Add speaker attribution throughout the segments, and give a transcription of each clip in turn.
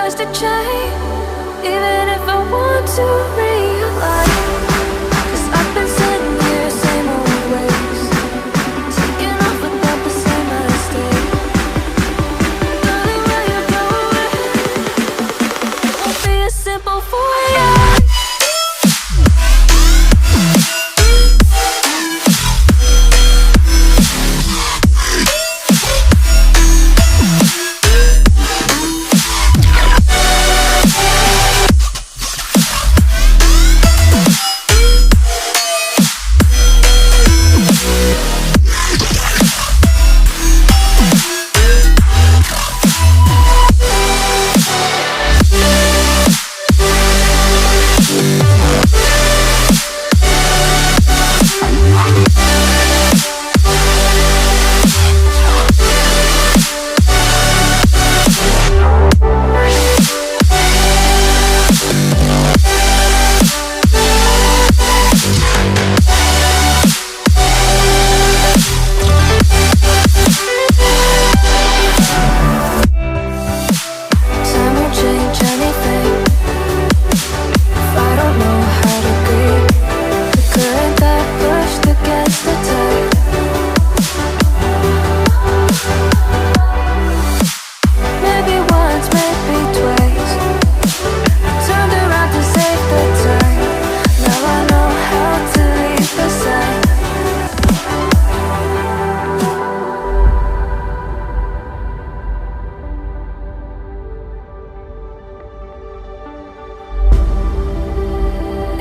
Speaker 1: tries to change, even if I want to realize. 'Cause I've been sitting here, same old ways, taking off without the same mistake. Darling, where you going? It won't be as simple for you.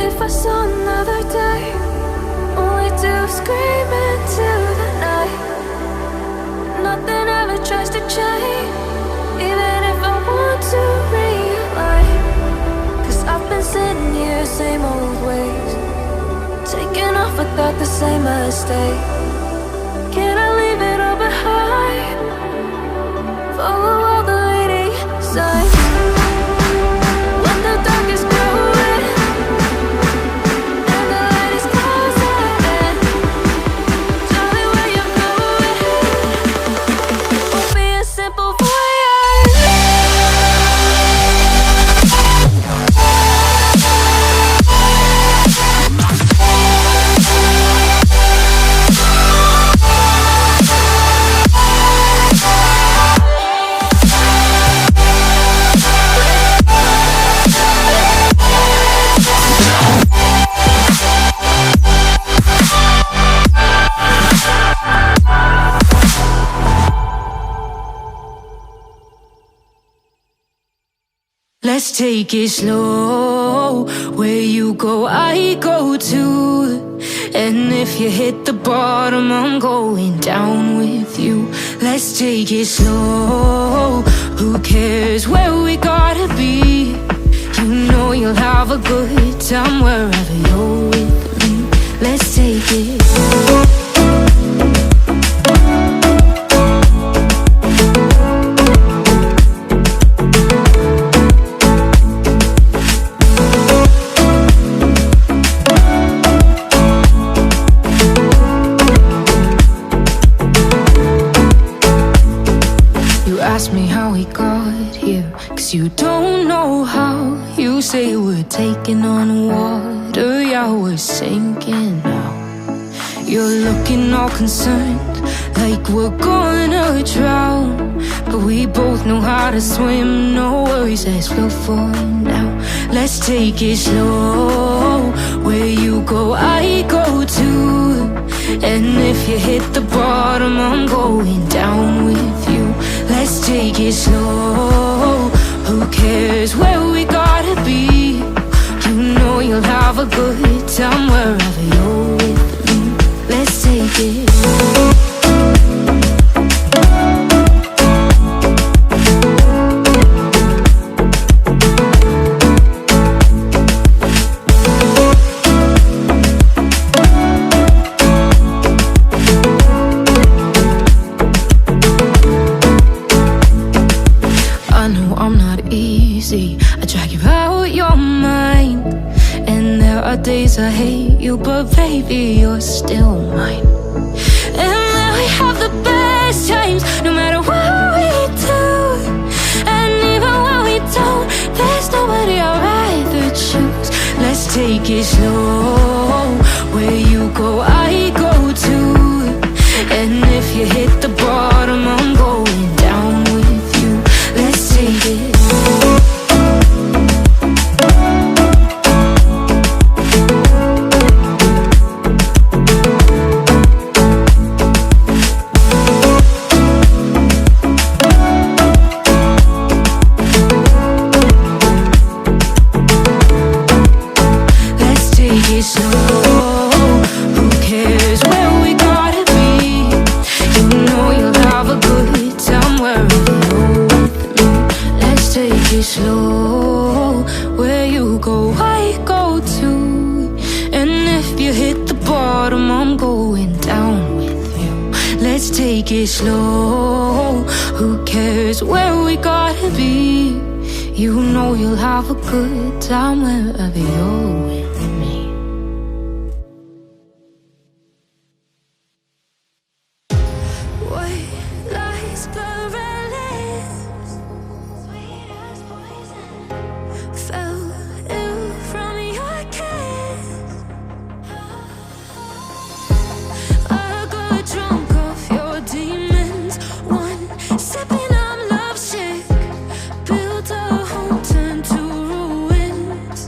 Speaker 1: If I saw another day, only to scream into the night. Nothing ever tries to change, even if I want to realize. 'Cause I've been sitting here, same old ways, taking off without the same mistake. Can I leave it all behind? Follow all the leading signs. When the dark is growing and the light is closing in, darling, where you going? Won't be a simple voyage.
Speaker 2: Let's take it slow. Where you go, I go too. And if you hit the bottom, I'm going down with you. Let's take it slow. Who cares where we gotta be? You know you'll have a good time wherever you're with me. Let's take it. Ask me how we got here, 'cause you don't know how. You say we're taking on water, yeah, we're sinking now. You're looking all concerned, like we're gonna drown. But we both know how to swim, no worries, let's go for now. Let's take it slow. Where you go, I go too. And if you hit the bottom, I'm going down with you. Let's take it slow. Who cares where we gotta be? You know you'll have a good time wherever you're with me. Let's take it. I drag you out your mind, and there are days I hate you, but baby, you're still mine. And then we have the best times, no matter what we do. And even when we don't, it slow. Where you go, I go too. And if you hit the bottom, I'm going down with you. Let's take it. Slow, where you go, I go too. And if you hit the bottom, I'm going down with you. Let's take it slow. Who cares where we gotta be? You know you'll have a good time wherever you're with me. White lies, blurry lips, sweet as poison. Fell ill from your kiss. I got drunk off your demons. One sipping, I'm lovesick. Built a home, turned to ruins.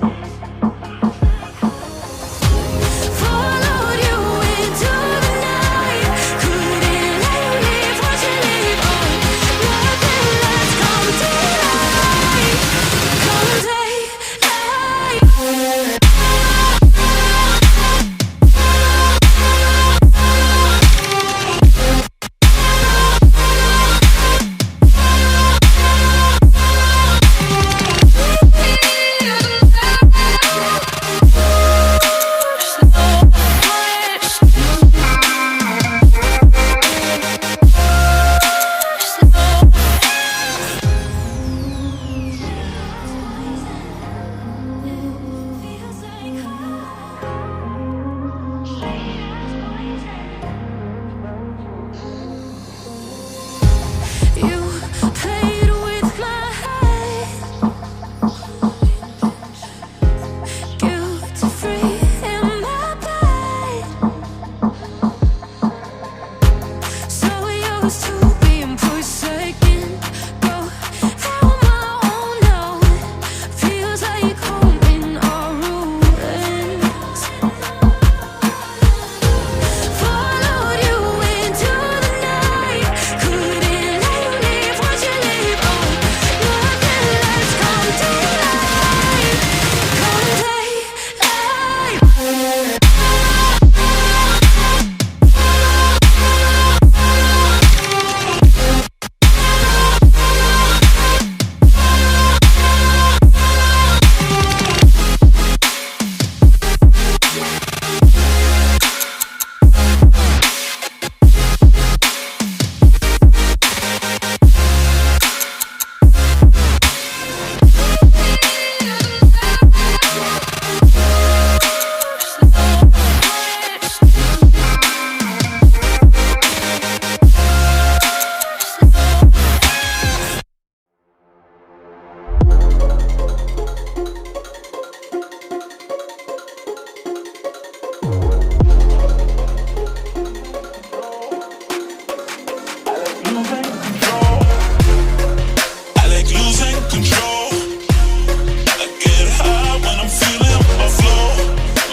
Speaker 2: Followed you into the night. Couldn't let you leave, watch you leave on. Nothing less come daylight. Come daylight. You played with my head, guilt free in my bed. So used to being pushed second, go down my own now. Feels like home in our ruins. Followed you into the night. Couldn't let you leave, watch you leave on. Nothing less come daylight. Come daylight.
Speaker 3: I like losing control. I get high when I'm feeling my flow.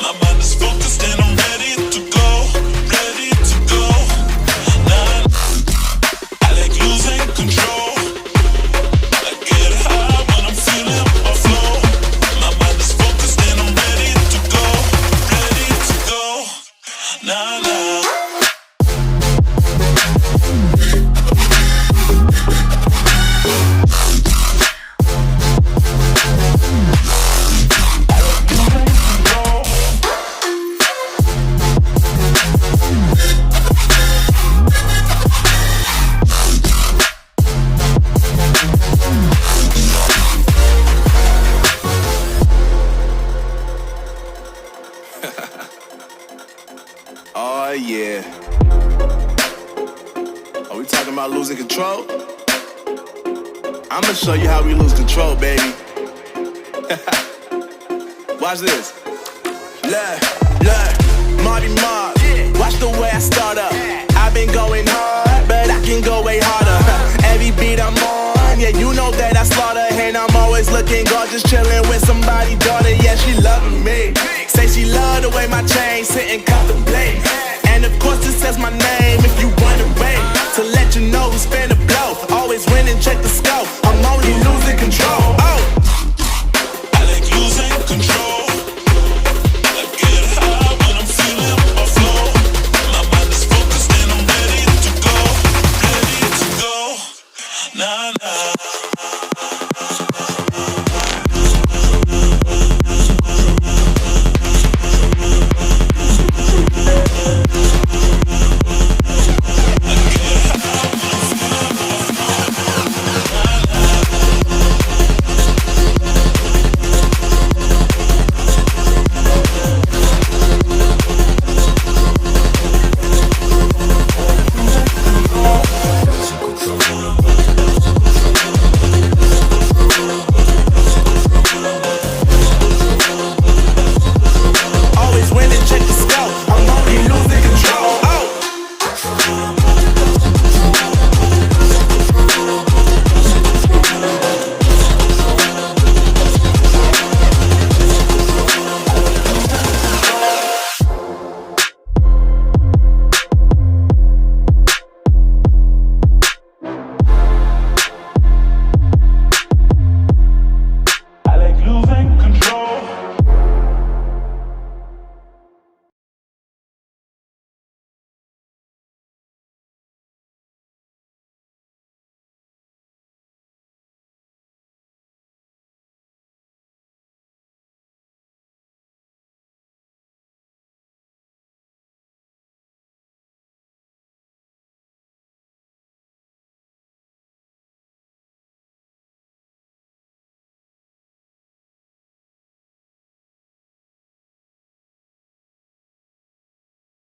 Speaker 3: My mind is focused and I'm ready to go, ready to go. Nah, I like losing control. I get high when I'm feeling my flow. My mind is focused and I'm ready to go, ready to go. Nah, nah.
Speaker 4: Oh yeah. Are we talking about losing control? I'ma show you how we lose control, baby. Watch this. Look, Marty Mark, watch the way I start up. I've been going hard, but I can go way harder. Every beat I'm on, yeah, you know that I slaughter. And I'm always looking gorgeous, chilling with somebody's daughter. Yeah, she loving me. Say she love the way my chain sit and contemplate. And of course it says my name if you wanna wait. To let you know who's finna blow. Always win and check the scope. I'm only losing control. Oh,
Speaker 3: I like losing control. I get high when I'm feeling my flow. My mind is focused and I'm ready to go. Ready to go. Nah, nah.